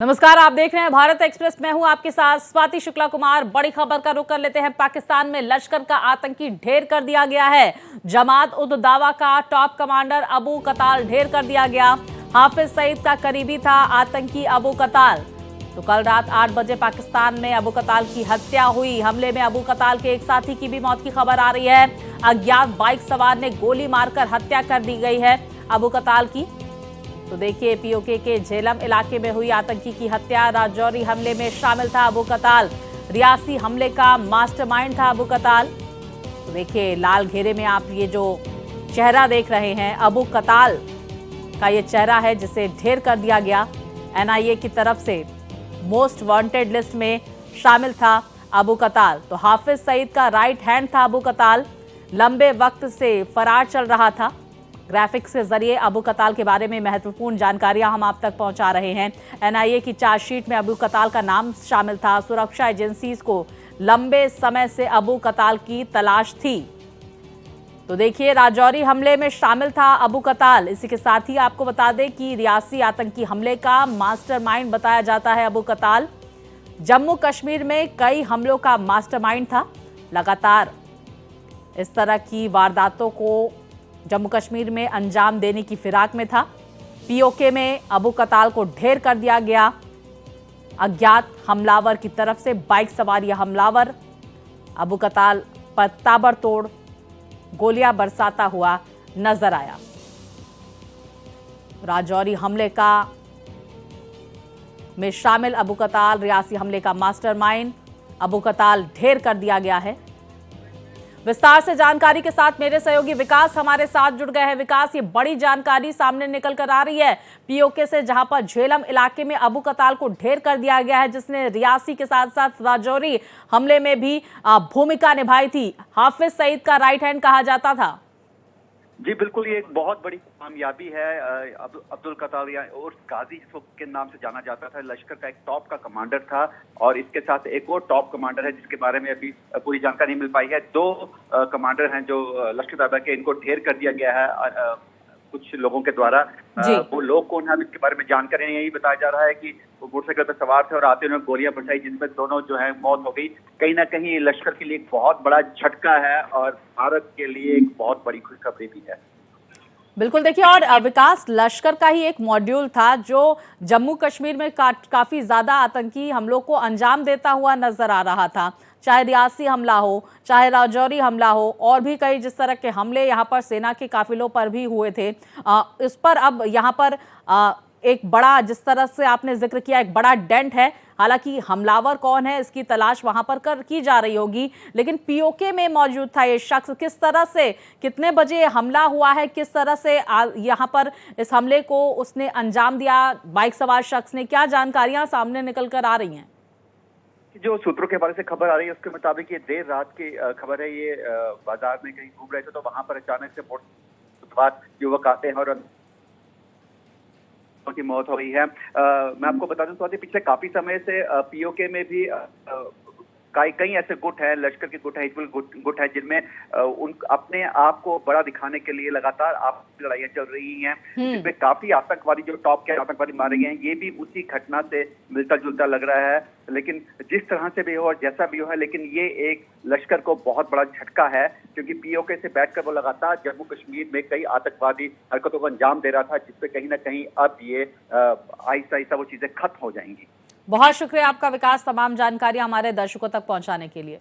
नमस्कार, आप देख रहे हैं भारत एक्सप्रेस। मैं हूं आपके साथ स्वाति शुक्ला कुमार। बड़ी खबर का रुख कर लेते हैं। पाकिस्तान में लश्कर का आतंकी ढेर कर दिया गया है। जमात उद दावा का टॉप कमांडर अबू कताल ढेर कर दिया गया। हाफिज सईद का करीबी था आतंकी अबू कताल। तो कल रात 8 बजे पाकिस्तान में अबू कताल की हत्या हुई। हमले में अबू कताल के एक साथी की भी मौत की खबर आ रही है। अज्ञात बाइक सवार ने गोली मारकर हत्या कर दी गई है अबू कताल की। तो देखिए, पीओके के झेलम इलाके में हुई आतंकी की हत्या। राजौरी हमले में शामिल था अबू कताल। रियासी हमले का मास्टरमाइंड था अबू कताल। तो देखिए, लाल घेरे में आप ये जो चेहरा देख रहे हैं, अबू कताल का ये चेहरा है जिसे ढेर कर दिया गया। एनआईए की तरफ से मोस्ट वांटेड लिस्ट में शामिल था अबू कताल। तो हाफिज सईद का राइट हैंड था अबू कताल। लंबे वक्त से फरार चल रहा था। ग्राफिक्स के जरिए अबू कताल के बारे में महत्वपूर्ण जानकारियां हम आप तक पहुंचा रहे हैं। एनआईए की चार्जशीट में अबू कताल का नाम शामिल था। सुरक्षा एजेंसीज को लंबे समय से अबू कताल की तलाश थी। तो देखिए, राजौरी हमले में शामिल था अबू कताल। इसी के साथ ही आपको बता दें कि रियासी आतंकी हमले का मास्टरमाइंड बताया जाता है अबू कताल। जम्मू कश्मीर में कई हमलों का मास्टरमाइंड था। लगातार इस तरह की वारदातों को जम्मू कश्मीर में अंजाम देने की फिराक में था। पीओके में अबू कताल को ढेर कर दिया गया। अज्ञात हमलावर की तरफ से बाइक सवार यह हमलावर अबू कताल पर ताबड़तोड़ गोलियां बरसाता हुआ नजर आया। राजौरी हमले का में शामिल अबू कताल, रियासी हमले का मास्टरमाइंड अबू कताल ढेर कर दिया गया है। विस्तार से जानकारी के साथ मेरे सहयोगी विकास हमारे साथ जुड़ गए हैं। विकास, ये बड़ी जानकारी सामने निकल कर आ रही है पीओके से, जहां पर झेलम इलाके में अबू कताल को ढेर कर दिया गया है, जिसने रियासी के साथ साथ राजौरी हमले में भी भूमिका निभाई थी। हाफिज सईद का राइट हैंड कहा जाता था। जी बिल्कुल, ये एक बहुत बड़ी कामयाबी है। अब्दुल कताल और गाजी के नाम से जाना जाता था। लश्कर का एक टॉप का कमांडर था और इसके साथ एक और टॉप कमांडर है जिसके बारे में अभी पूरी जानकारी मिल पाई है। दो कमांडर हैं जो लश्कर तैयबा के, इनको ढेर कर दिया गया है कुछ लोगों के द्वारा। वो लोग कौन है इसके बारे में जानकारी नहीं। यही बताया जा रहा है कि वो मोटरसाइकिल पर सवार थे और आते हुए गोलियां बरसाई, जिनमें दोनों जो है मौत हो गई। कहीं ना कहीं लश्कर के लिए एक बहुत बड़ा झटका है और भारत के लिए एक बहुत बड़ी खुशखबरी भी है। बिल्कुल, देखिए, और विकास, लश्कर का ही एक मॉड्यूल था जो जम्मू कश्मीर में काफी ज्यादा आतंकी हमलों को अंजाम देता हुआ नजर आ रहा था। चाहे रियासी हमला हो, चाहे राजौरी हमला हो, और भी कई जिस तरह के हमले यहाँ पर सेना के काफिलों पर भी हुए थे। इस पर अब यहाँ पर एक बड़ा, जिस तरह से आपने जिक्र किया, एक बड़ा डेंट है। हालांकि हमलावर कौन है इसकी तलाश वहां पर की जा रही होगी, लेकिन पीओके में मौजूद था ये शख्स। किस तरह से, कितने बजे हमला हुआ है, किस तरह से यहां पर इस हमले को उसने अंजाम दिया बाइक सवार शख्स ने, क्या जानकारियां सामने निकल कर आ रही हैं? जो सूत्रों के बारे से खबर आ रही है उसके मुताबिक ये देर रात की खबर है। ये बाजार में कहीं घूम रहे थे तो वहां पर अचानक से युवक आते हैं और की मौत हो रही है। मैं आपको बता दूं, पिछले काफी समय से पीओके में भी कई ऐसे गुट हैं, लश्कर के गुट है, हिजबुल गुट है, जिनमें उन अपने आप को बड़ा दिखाने के लिए लगातार लड़ाइयां चल रही हैं। जिसमें काफी आतंकवादी, जो टॉप के आतंकवादी मारे गए हैं, ये भी उसी घटना से मिलता जुलता लग रहा है। लेकिन जिस तरह से भी हो और जैसा भी हो है, लेकिन ये एक लश्कर को बहुत बड़ा झटका है, क्योंकि पीओके से बैठकर वो लगातार जम्मू कश्मीर में कई आतंकवादी हरकतों को अंजाम दे रहा था, जिसपे कहीं ना कहीं अब ये आहिस्ता आहिस्ता वो चीजें खत्म हो जाएंगी। बहुत शुक्रिया आपका विकास, तमाम जानकारी हमारे दर्शकों तक पहुंचाने के लिए।